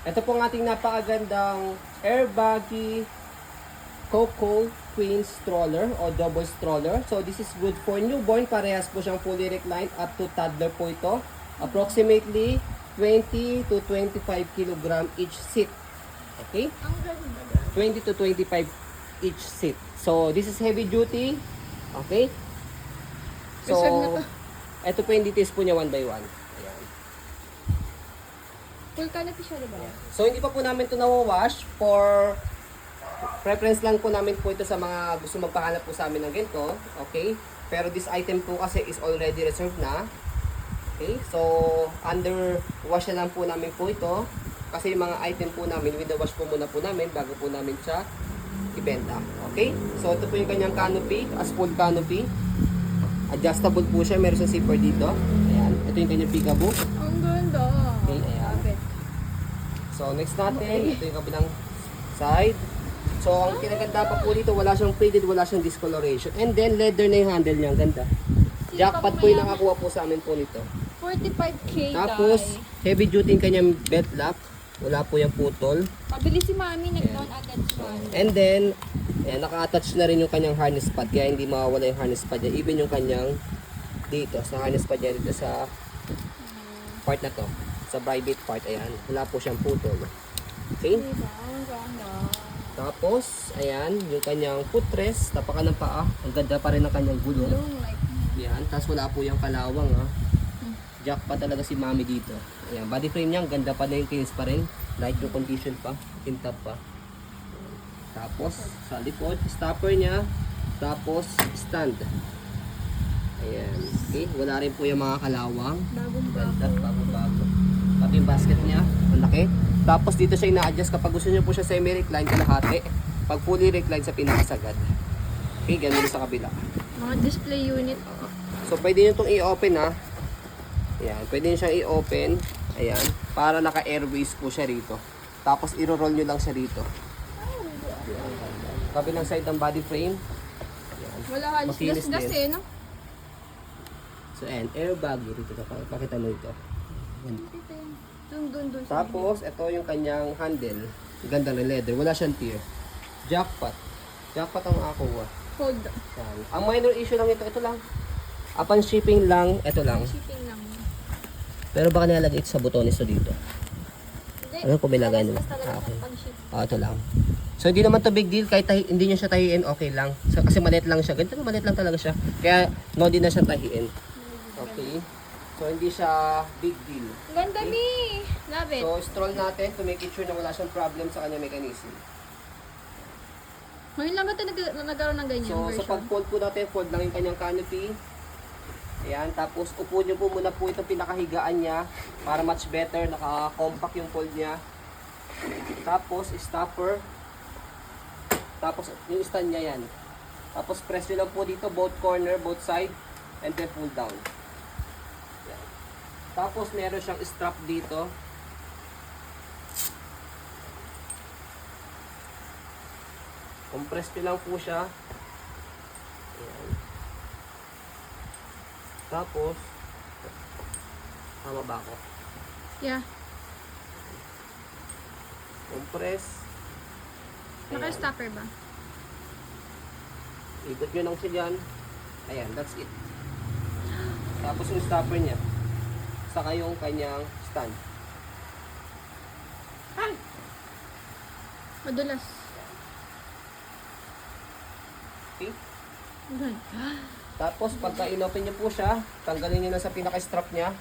Ito po ang ating napakagandang Airbaggy Coco Queen stroller o double stroller. So this is good for newborn. Parehas po siyang fully reclined up to toddler po ito. Approximately 20 to 25 kg each seat. Okay? Ang ganda. 20 to 25 each seat. So this is heavy duty. Okay? So Isag na to. ito po yung details po niya one by one. Ayan. Full canopy siya, diba? So hindi pa po namin ito nawawash. For preference lang po namin po ito sa mga gusto magpahanap po sa amin ng ganito. Okay? Pero this item po kasi is already reserved na. Okay? So under wash na lang po namin po ito. Kasi yung mga item po namin, winawash po muna po namin bago po namin siya ibenta. Okay? So ito po yung kanyang canopy, as full canopy. Adjustable po siya, meron siyang zipper dito. Ayan. Ito yung kanyang peekaboo. Ang ganda. Okay, ayan. Love it. So next natin, ito yung kabilang side. So ang kinaganda pa po dito, wala siyang faded, wala siyang discoloration. And then leather na yung handle niya, ang ganda. Jackpot po yung nakakuha po sa amin po nito. 45K, Tapos, guys. heavy duty yung kanyang belt lock. Wala po yung putol. Mabilis si Mami, nag-down agad si Mami. And then, ayan, naka-attach na rin yung kanyang harness pad. Kaya hindi mawawala yung harness pad niya. Even yung kanyang dito, sa harness pad niya dito sa part na to. Sa private part, ayan. Wala po siyang putol. Okay? Diba? Ang ganda. Tapos, ayan, yung kanyang footrest, tapakan ng paa. Ang ganda pa rin ng kanyang gulong. Long like me. Ayan, tapos wala po yung kalawang, ha. Jack pa talaga si Mami dito. Ayan, body frame niya, ang ganda pa na yung cleans pa rin. Light yung condition pa, tintap pa. Tapos, sa likod, stopper niya. Tapos, stand. Ayan, okay. Wala rin po yung mga kalawang. Ganda, Bagong-bago. bago-bago. Pati yung basket niya, ang laki. Tapos dito siya ina-adjust kapag gusto niyo po siya semi-recline kalahati. Pag fully recline sa pinakasagad. Okay, ganun sa kabila. Mga display unit. So pwede niyo itong i-open, ha. Ayan, pwede niyo siyang i-open. Ayan, para naka-airways po siya rito. Tapos i-roll niyo lang siya rito. Ayan. Kabilang side ng body frame. Ayan. Wala halos Makinis gas-gas din. no? So ayan, airbag dito. Pakita mo ito. Ayan. Dun. Tapos, ito yung kanyang handle. Ganda ng leather. Wala siyang tear. Jackpot. Jackpot ang makakuha. Hold. Yan. Ang minor issue lang ito. Ito lang. Upon shipping lang, ito lang. Shipping lang. Pero baka nilalagay ito sa butones to dito. Hindi. Ano kung may lagay Gas-gas naman? talaga Okay. sa pag-ship. Ito lang. So, hindi naman to big deal. Kahit hindi nyo siya tahiin, okay lang. So, kasi maliit lang siya. Ganito maliit lang talaga siya. Kaya, no din na siya tahiin. Okay. So, hindi siya big deal. Ganda mi! Love it. So, stroll natin to make it sure na wala siyang problem sa kanyang mechanism. Ngayon lang ba ito nagkaroon ng ganyan So, sa version? pag-fold po natin, fold lang yung kanyang canopy. Ayan, tapos upo nyo po muna po itong pinakahigaan niya para much better, naka-compact yung fold niya. Tapos, stopper. Tapos, yung stand niya yan. Tapos, press nyo lang po dito, both corner, both side, and then pull down. Ayan. Tapos, meron siyang strap dito. Compress nyo lang po siya. Ayan. Tapos, tama ba ako? Yeah. Compress. Ayan. Naka-stopper ba? Ikot nyo lang siya dyan. Ayan, that's it. Tapos yung stopper niya. Saka yung kanyang stand. Ay! Madulas. Okay? Ganun. Tapos pagka inopen nyo po siya, tanggalin nyo na sa pinaka-strap niya.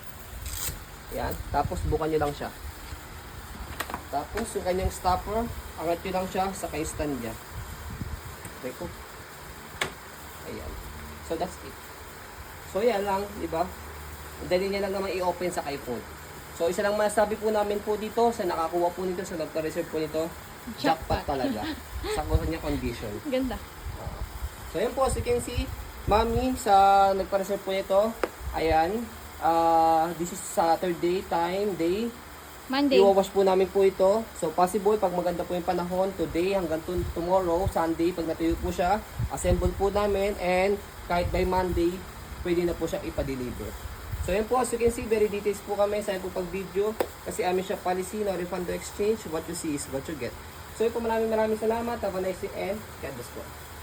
Ayan. Tapos bukan nyo lang siya. Tapos yung kanyang stopper, angat nyo lang siya sa kay-stand niya. Okay po. Ayan. So that's it. So yan lang, di ba? Dali niya lang naman i-open sa iPhone. So isa lang masasabi po namin po dito sa nakakuha po nito, sa nagka-reserve po nito, jackpot talaga. Sa kanya condition. Ganda. So yun po, as you can see, Mami, sa nagpa-reserve po nito, ayan, this is Saturday time, day. Monday. Iwawash po namin po ito. So possible, pag maganda po yung panahon, today hanggang tomorrow, Sunday, pag natuyo po siya, assemble po namin, and kahit by Monday, pwede na po siya ipa-deliver. So yan po, as you can see, very details po kami sa po pag-video. Kasi amin siya policy, no refund, no exchange. What you see is what you get. So yun po, maraming salamat. Have a nice day and God bless po.